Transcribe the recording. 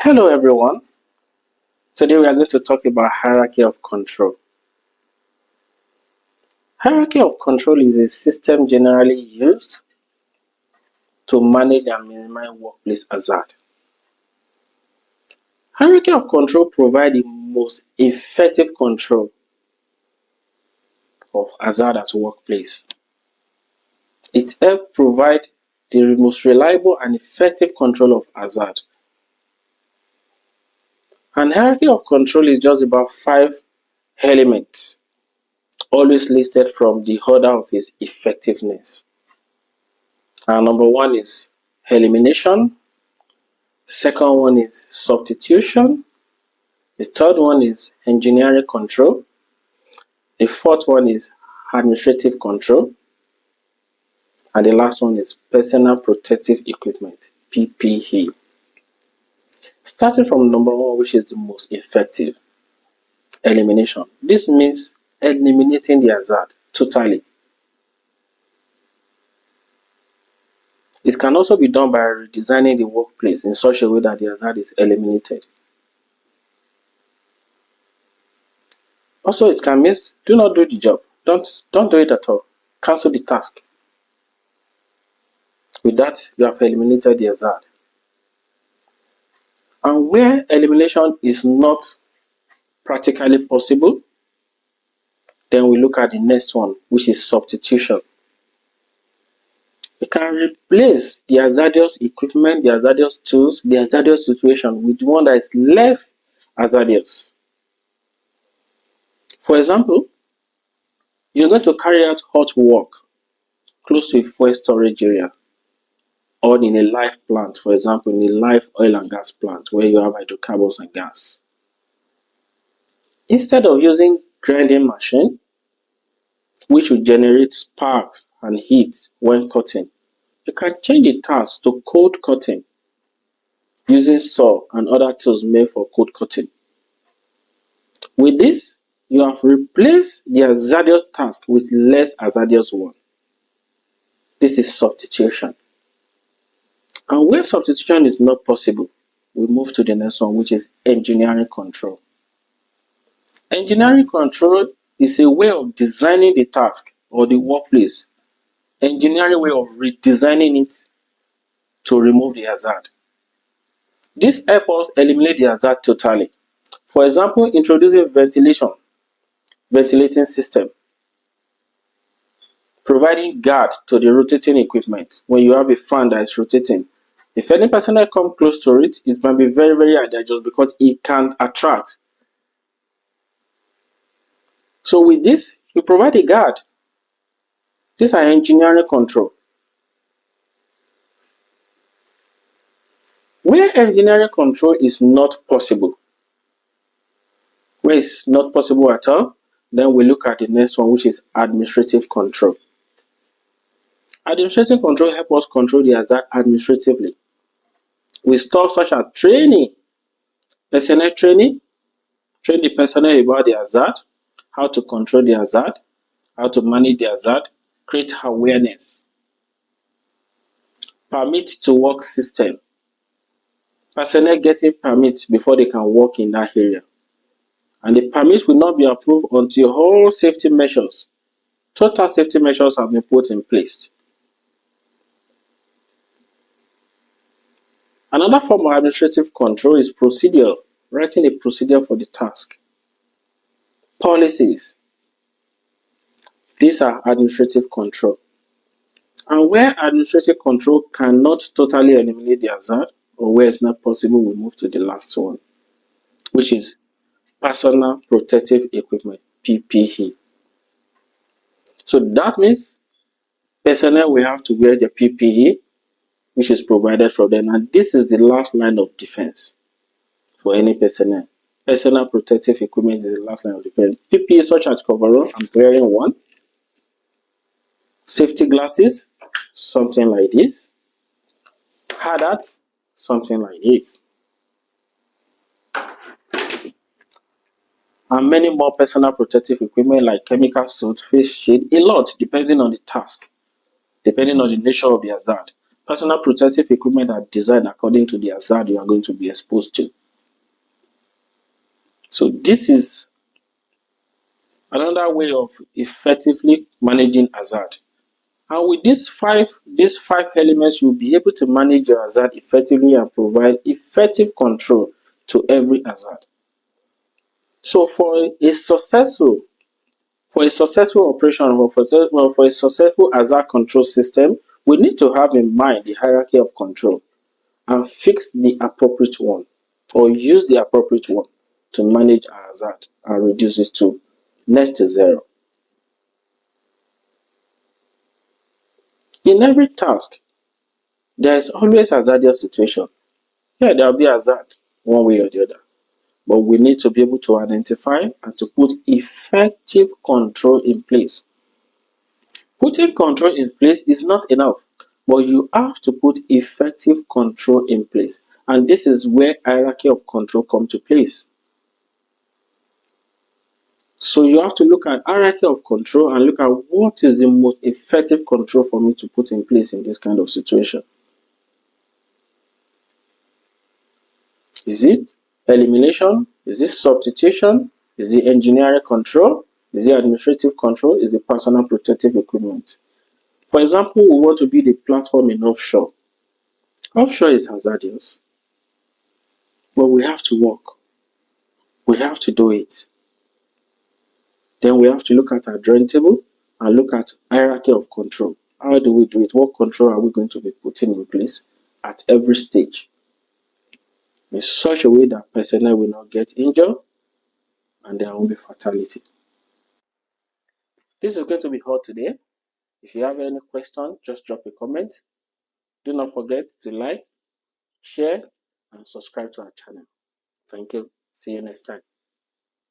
Hello everyone. Today we are going to talk about hierarchy of control. Hierarchy of control is a system generally used to manage and minimize workplace hazard. Hierarchy of control provides the most effective control of hazard at workplace. It helps provide the most reliable and effective control of hazard. An hierarchy of control is just about 5 elements, always listed from the order of its effectiveness. Number 1 is elimination. Second one is substitution. The third one is engineering control. The fourth one is administrative control. And the last one is personal protective equipment, PPE. Starting from number 1, which is the most effective, elimination. This means eliminating the hazard totally. It can also be done by redesigning the workplace in such a way that the hazard is eliminated. Also, it can mean do not do the job. Don't do it at all. Cancel the task. With that, you have eliminated the hazard. And where elimination is not practically possible, then we look at the next one, which is substitution. You can replace the hazardous equipment, the hazardous tools, the hazardous situation with one that is less hazardous. For example, you're going to carry out hot work close to a fuel storage area or in a live plant, for example, in a live oil and gas plant where you have hydrocarbons and gas. Instead of using grinding machine, which will generate sparks and heat when cutting, you can change the task to cold cutting using saw and other tools made for cold cutting. With this, you have replaced the hazardous task with less hazardous one. This is substitution. And where substitution is not possible, we move to the next one, which is engineering control. Engineering control is a way of designing the task or the workplace, engineering way of redesigning it to remove the hazard. This helps us eliminate the hazard totally. For example, introducing ventilating system, providing guard to the rotating equipment. When you have a fan that is rotating, if any personnel come close to it, it might be very, very dangerous because it can attract. So with this, you provide a guard. These are engineering control. Where engineering control is not possible, where it's not possible at all, then we look at the next one, which is administrative control. Administrative control helps us control the hazard administratively. With stuff such as training, personnel training, train the personnel about the hazard, how to control the hazard, how to manage the hazard, create awareness. Permit to work system. Personnel getting permits before they can work in that area. And the permit will not be approved until all safety measures, total safety measures have been put in place. Another form of administrative control is procedure, writing a procedure for the task. Policies. These are administrative control. And where administrative control cannot totally eliminate the hazard, or where it's not possible, we move to the last one, which is personal protective equipment, PPE. So that means personnel will have to wear the PPE, which is provided for them. And this is the last line of defense for any personnel. Personal protective equipment is the last line of defense. PPE such as coverall, I'm wearing one. Safety glasses, something like this. Hard hat, something like this. And many more personal protective equipment like chemical suit, face shield, a lot depending on the task, depending on the nature of the hazard. Personal protective equipment are designed according to the hazard you are going to be exposed to. So this is another way of effectively managing hazard. And with these five elements, you'll be able to manage your hazard effectively and provide effective control to every hazard. So for a successful operation or for a successful hazard control system, we need to have in mind the hierarchy of control and fix the appropriate one or use the appropriate one to manage our hazard and reduce it to next to zero. In every task, there is always hazardous situation. Yeah, there will be hazard one way or the other. But we need to be able to identify and to put effective control in place. Putting control in place is not enough, but you have to put effective control in place. And this is where hierarchy of control comes to place. So you have to look at hierarchy of control and look at what is the most effective control for me to put in place in this kind of situation. Is it elimination? Is it substitution? Is it engineering control? Is it administrative control? Is it personal protective equipment? For example, we want to build a platform in offshore. Offshore is hazardous, but we have to work. We have to do it. Then we have to look at our drawing table and look at hierarchy of control. How do we do it? What control are we going to be putting in place at every stage in such a way that personnel will not get injured and there won't be fatality? This is going to be all today. If you have any question, just drop a comment. Do not forget to like, share, and subscribe to our channel. Thank you. See you next time.